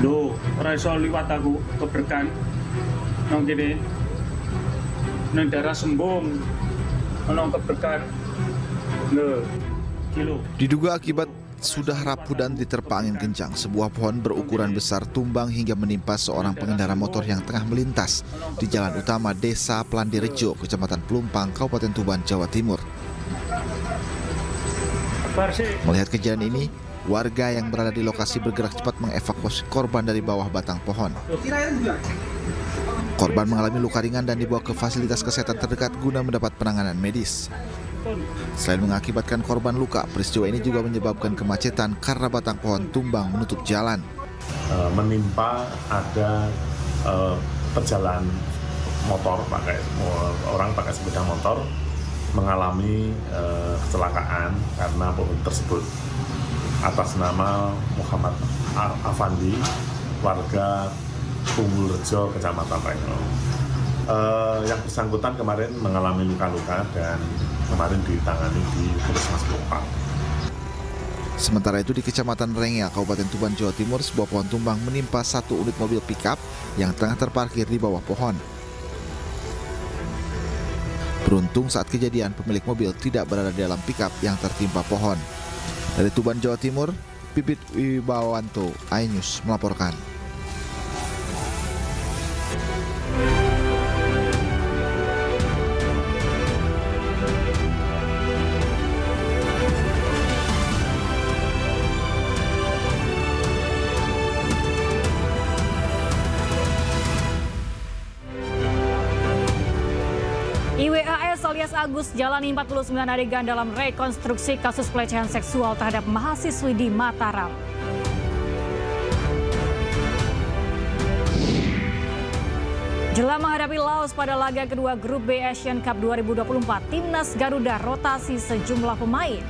Do, ora iso liwat aku keberkan nang kene. Nang daerah Sembung ana keberkan. Lho, kilo. Diduga akibat sudah rapuh dan diterpa angin kencang, sebuah pohon berukuran besar tumbang hingga menimpa seorang pengendara motor yang tengah melintas di jalan utama Desa Plandirejo, Kecamatan Pelumpang, Kabupaten Tuban, Jawa Timur. Melihat kejadian ini, warga yang berada di lokasi bergerak cepat mengevakuasi korban dari bawah batang pohon. Korban mengalami luka ringan dan dibawa ke fasilitas kesehatan terdekat guna mendapat penanganan medis. Selain mengakibatkan korban luka, peristiwa ini juga menyebabkan kemacetan karena batang pohon tumbang menutup jalan. Menimpa ada pejalan motor, orang pakai sepeda motor mengalami kecelakaan karena pohon tersebut. Atas nama Muhammad Afandi, warga Tunggulrejo, Kecamatan Rengel. Yang bersangkutan kemarin mengalami luka-luka dan kemarin ditangani di Puskesmas Pelumpang. Sementara itu di Kecamatan Rengel, Kabupaten Tuban, Jawa Timur, sebuah pohon tumbang menimpa satu unit mobil pickup yang tengah terparkir di bawah pohon. Beruntung saat kejadian pemilik mobil tidak berada di dalam pickup yang tertimpa pohon. Dari Tuban, Jawa Timur, Pipit Wibawanto, iNews melaporkan. IWAS alias Agus jalani 49 adegan dalam rekonstruksi kasus pelecehan seksual terhadap mahasiswi di Mataram. Jelang menghadapi Laos pada laga kedua Grup B Asian Cup 2024, Timnas Garuda rotasi sejumlah pemain.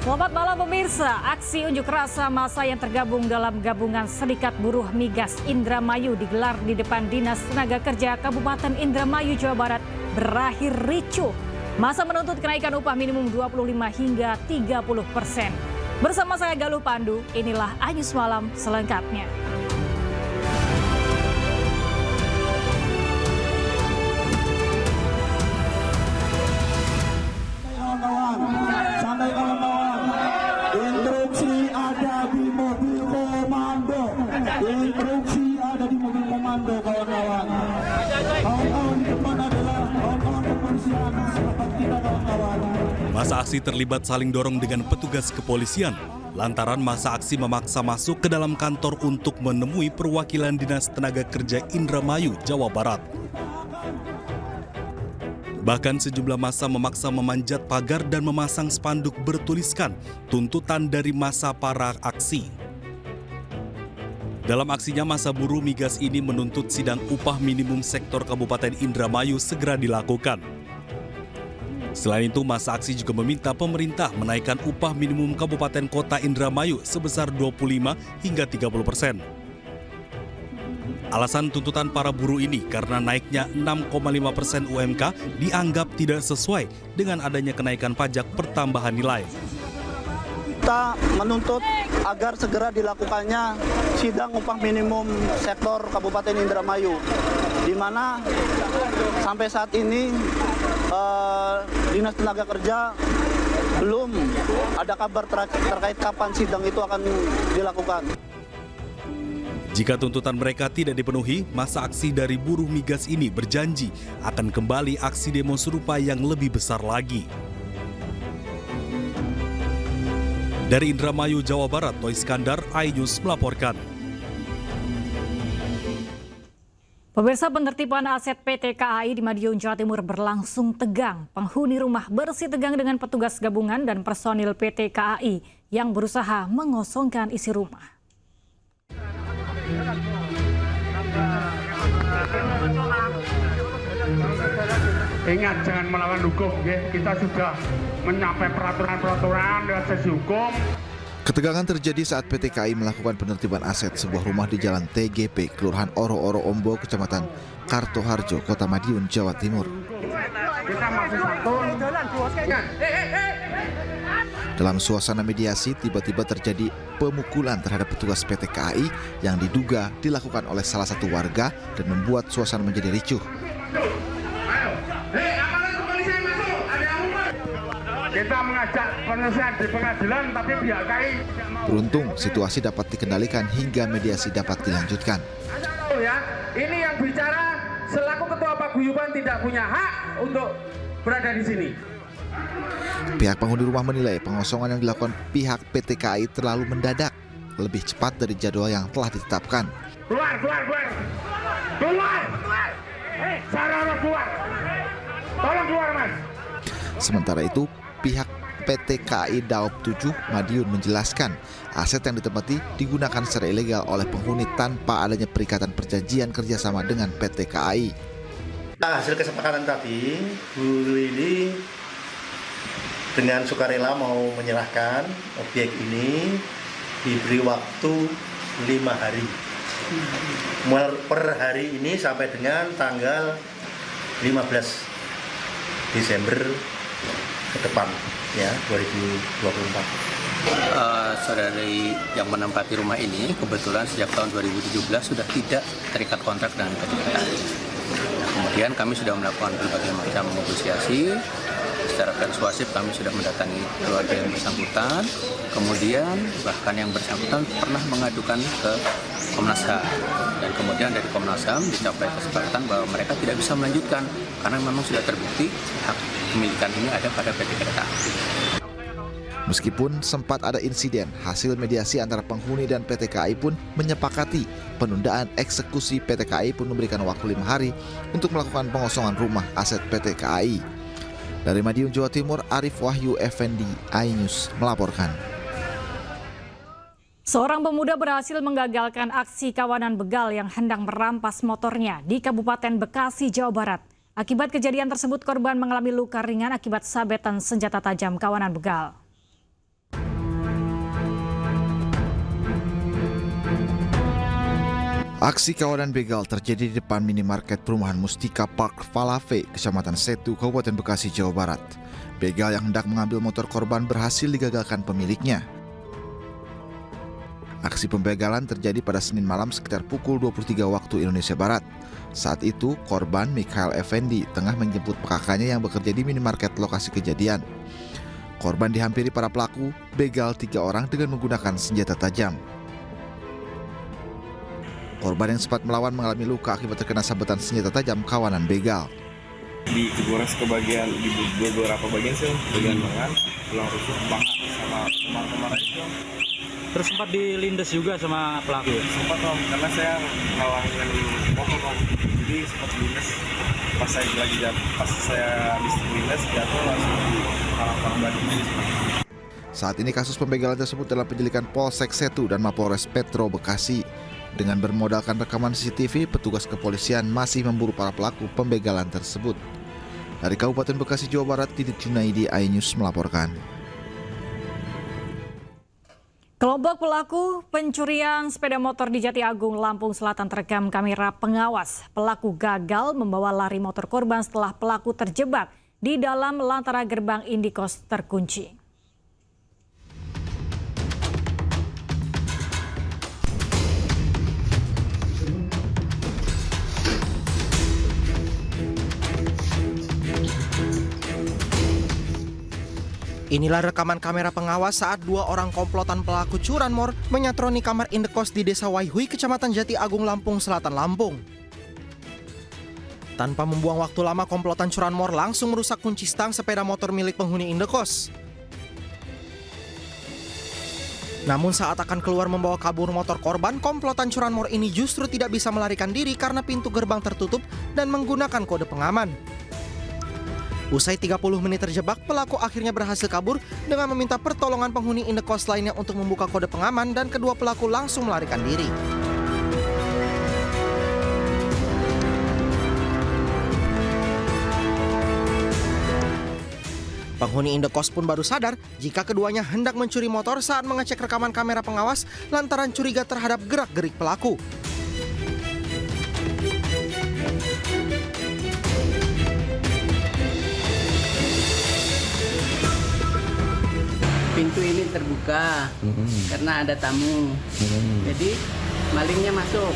Selamat malam pemirsa, aksi unjuk rasa massa yang tergabung dalam gabungan Serikat Buruh Migas Indramayu digelar di depan Dinas Tenaga Kerja Kabupaten Indramayu, Jawa Barat berakhir ricuh. Massa menuntut kenaikan upah minimum 25 hingga 30%. Bersama saya Galuh Pandu, inilah iNews Malam selengkapnya. Instruksi ada di mobil komando. Instruksi ada di mobil komando, kawan-kawan. Kawan-kawan di depan adalah kawan-kawan kepolisian. Selamat kita, kawan-kawan. Masa aksi terlibat saling dorong dengan petugas kepolisian. Lantaran masa aksi memaksa masuk ke dalam kantor untuk menemui perwakilan Dinas Tenaga Kerja Indramayu, Jawa Barat. Bahkan sejumlah massa memaksa memanjat pagar dan memasang spanduk bertuliskan tuntutan dari massa para aksi. Dalam aksinya, massa buruh migas ini menuntut sidang upah minimum sektor Kabupaten Indramayu segera dilakukan. Selain itu, massa aksi juga meminta pemerintah menaikkan upah minimum Kabupaten Kota Indramayu sebesar 25 hingga 30%. Alasan tuntutan para buruh ini karena naiknya 6,5% UMK dianggap tidak sesuai dengan adanya kenaikan pajak pertambahan nilai. Kita menuntut agar segera dilakukannya sidang upah minimum sektor Kabupaten Indramayu, di mana sampai saat ini Dinas Tenaga Kerja belum ada kabar terkait kapan sidang itu akan dilakukan. Jika tuntutan mereka tidak dipenuhi, masa aksi dari buruh migas ini berjanji akan kembali aksi demo serupa yang lebih besar lagi. Dari Indramayu, Jawa Barat, Toy Skandar, iNews melaporkan. Pemirsa, penertiban aset PT KAI di Madiun, Jawa Timur berlangsung tegang. Penghuni rumah bersih tegang dengan petugas gabungan dan personil PT KAI yang berusaha mengosongkan isi rumah. Ingat, jangan melawan hukum, ya. Kita sudah mencapai peraturan-peraturan dengan sesi hukum. Ketegangan terjadi saat PT KAI melakukan penertiban aset sebuah rumah di Jalan TGP, Kelurahan Oro-Oro Ombo, Kecamatan Kartoharjo, Kota Madiun, Jawa Timur. kita masih santun. Dalam suasana mediasi, tiba-tiba terjadi pemukulan terhadap petugas PT KAI yang diduga dilakukan oleh salah satu warga dan membuat suasana menjadi ricuh. Kita mengajak penyelesaian di pengadilan, tapi pihak KAI tidak mau. Beruntung, situasi dapat dikendalikan hingga mediasi dapat dilanjutkan. Ya, ini yang bicara selaku ketua paguyuban tidak punya hak untuk berada di sini. Pihak penghuni rumah menilai pengosongan yang dilakukan pihak PT KAI terlalu mendadak, lebih cepat dari jadwal yang telah ditetapkan. Keluar! Sarana keluar! Tolong keluar, Mas! Sementara itu, pihak PT KAI Daop 7 Madiun menjelaskan aset yang ditempati digunakan secara ilegal oleh penghuni tanpa adanya perikatan perjanjian kerjasama dengan PT KAI. Nah, hasil kesepakatan tadi, Bu Lili dengan sukarela mau menyerahkan objek ini, diberi waktu 5 hari. Per hari ini sampai dengan tanggal 15 Desember ke depan, ya, 2024. Saudari yang menempati rumah ini kebetulan sejak tahun 2017 sudah tidak terikat kontrak dengan PT KAI. Nah, kemudian kami sudah melakukan berbagai macam negosiasi. Secara persuasif kami sudah mendatangi keluarga yang bersangkutan. Kemudian bahkan yang bersangkutan pernah mengadukan ke Komnas HAM. Dan kemudian dari Komnas HAM dicapai kesepakatan bahwa mereka tidak bisa melanjutkan karena memang sudah terbukti hak kepemilikan ini ada pada PT KAI. Meskipun sempat ada insiden, hasil mediasi antara penghuni dan PT KAI pun menyepakati penundaan eksekusi. PT KAI pun memberikan waktu 5 hari untuk melakukan pengosongan rumah aset PT KAI. Dari Madiun, Jawa Timur, Arif Wahyu Effendi, iNews melaporkan. Seorang pemuda berhasil menggagalkan aksi kawanan begal yang hendak merampas motornya di Kabupaten Bekasi, Jawa Barat. Akibat kejadian tersebut, korban mengalami luka ringan akibat sabetan senjata tajam kawanan begal. Aksi kawanan begal terjadi di depan minimarket perumahan Mustika Park Falave, Kecamatan Setu, Kabupaten Bekasi, Jawa Barat. Begal yang hendak mengambil motor korban berhasil digagalkan pemiliknya. Aksi pembegalan terjadi pada Senin malam sekitar pukul 23 waktu Indonesia Barat. Saat itu, korban Mikhail Effendi tengah menjemput kakaknya yang bekerja di minimarket lokasi kejadian. Korban dihampiri para pelaku begal 3 orang dengan menggunakan senjata tajam. Korban yang sempat melawan mengalami luka akibat terkena sabetan senjata tajam kawanan begal. Digores ke bagian, di beberapa bagian sih, bagian lengan, tulang rusuk, paha, sama kemarin itu. Terus sempat dilindas juga sama pelaku? Sempat om, karena saya ngalangin motor om, jadi sempat dilindas. Pas saya lagi jatuh, pas saya habis dilindas jatuh langsung dihalang badannya. Saat ini kasus pembegalan tersebut dalam penyelidikan Polsek Setu dan Mapolres Metro Bekasi. Dengan bermodalkan rekaman CCTV, petugas kepolisian masih memburu para pelaku pembegalan tersebut. Dari Kabupaten Bekasi, Jawa Barat, Didik Junaidi, iNews melaporkan. Kelompok pelaku pencurian sepeda motor di Jati Agung, Lampung Selatan terekam kamera pengawas. Pelaku gagal membawa lari motor korban setelah pelaku terjebak di dalam lantaran gerbang Indikos terkunci. Inilah rekaman kamera pengawas saat 2 orang komplotan pelaku curanmor menyatroni kamar indekos di Desa Waihui, Kecamatan Jati Agung, Lampung Selatan, Lampung. Tanpa membuang waktu lama, komplotan curanmor langsung merusak kunci stang sepeda motor milik penghuni indekos. Namun saat akan keluar membawa kabur motor korban, komplotan curanmor ini justru tidak bisa melarikan diri karena pintu gerbang tertutup dan menggunakan kode pengaman. Usai 30 menit terjebak, pelaku akhirnya berhasil kabur dengan meminta pertolongan penghuni indekos lainnya untuk membuka kode pengaman dan kedua pelaku langsung melarikan diri. Penghuni indekos pun baru sadar jika keduanya hendak mencuri motor saat mengecek rekaman kamera pengawas lantaran curiga terhadap gerak-gerik pelaku. terbuka karena ada tamu. Jadi malingnya masuk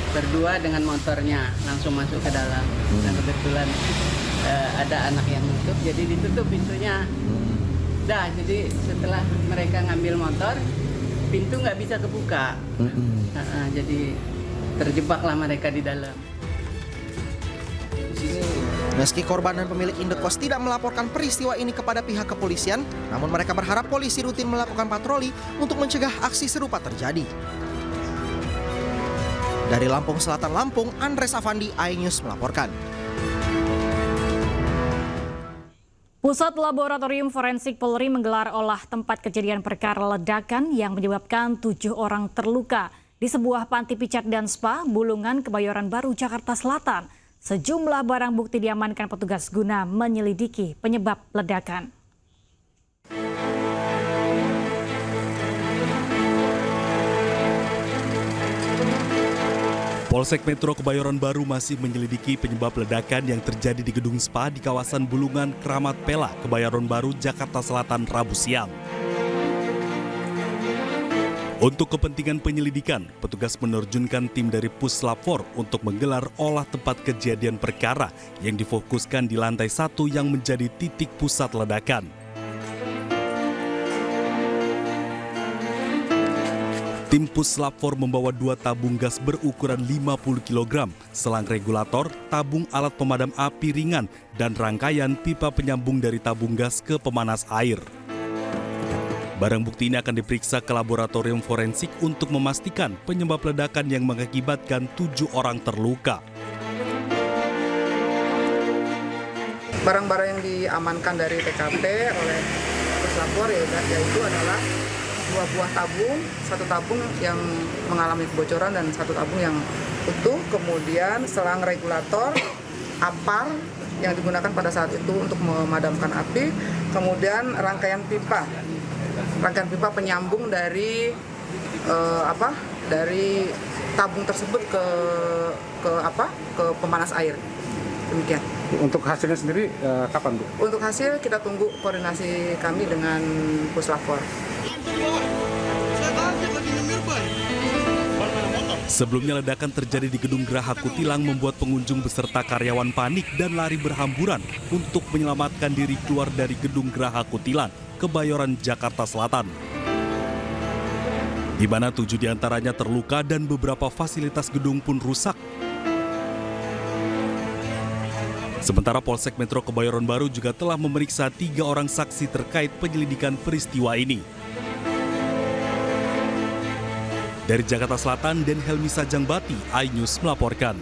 berdua dengan motornya langsung masuk ke dalam. Nah, kebetulan ada anak yang nutup, jadi ditutup pintunya. Jadi setelah mereka ngambil motor, pintu nggak bisa kebuka. Jadi terjebaklah mereka di dalam. Meski korban dan pemilik indekos tidak melaporkan peristiwa ini kepada pihak kepolisian, namun mereka berharap polisi rutin melakukan patroli untuk mencegah aksi serupa terjadi. Dari Lampung Selatan, Lampung, Andres Avandi, iNews melaporkan. Pusat Laboratorium Forensik Polri menggelar olah tempat kejadian perkara ledakan yang menyebabkan 7 orang terluka di sebuah panti pijat dan spa Bulungan, Kebayoran Baru, Jakarta Selatan. Sejumlah barang bukti diamankan petugas guna menyelidiki penyebab ledakan. Polsek Metro Kebayoran Baru masih menyelidiki penyebab ledakan yang terjadi di gedung spa di kawasan Bulungan, Kramat Pela, Kebayoran Baru, Jakarta Selatan, Rabu siang. Untuk kepentingan penyelidikan, petugas menerjunkan tim dari Puslap 4 untuk menggelar olah tempat kejadian perkara yang difokuskan di lantai 1 yang menjadi titik pusat ledakan. Tim Puslap 4 membawa 2 tabung gas berukuran 50 kg, selang regulator, tabung alat pemadam api ringan, dan rangkaian pipa penyambung dari tabung gas ke pemanas air. Barang bukti ini akan diperiksa ke laboratorium forensik untuk memastikan penyebab ledakan yang mengakibatkan 7 orang terluka. Barang-barang yang diamankan dari TKP oleh Puslap 4 yaitu adalah 2 buah tabung, 1 tabung yang mengalami kebocoran dan 1 tabung yang utuh, kemudian selang regulator, apar yang digunakan pada saat itu untuk memadamkan api, kemudian rangkaian pipa penyambung dari dari tabung tersebut ke pemanas air. Demikian. Untuk hasilnya sendiri kapan, Bu? Untuk hasil kita tunggu koordinasi kami dengan Puslap 4. Sebelumnya ledakan terjadi di gedung Geraha Kutilang membuat pengunjung beserta karyawan panik dan lari berhamburan untuk menyelamatkan diri keluar dari gedung Geraha Kutilang, Kebayoran, Jakarta Selatan. Di mana 7 diantaranya terluka dan beberapa fasilitas gedung pun rusak. Sementara Polsek Metro Kebayoran Baru juga telah memeriksa 3 orang saksi terkait penyelidikan peristiwa ini. Dari Jakarta Selatan, Den Helmi Sajangbati, iNews melaporkan.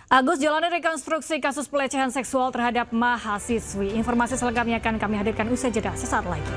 Agus jalani rekonstruksi kasus pelecehan seksual terhadap mahasiswi. Informasi selengkapnya akan kami hadirkan usai jeda sesaat lagi.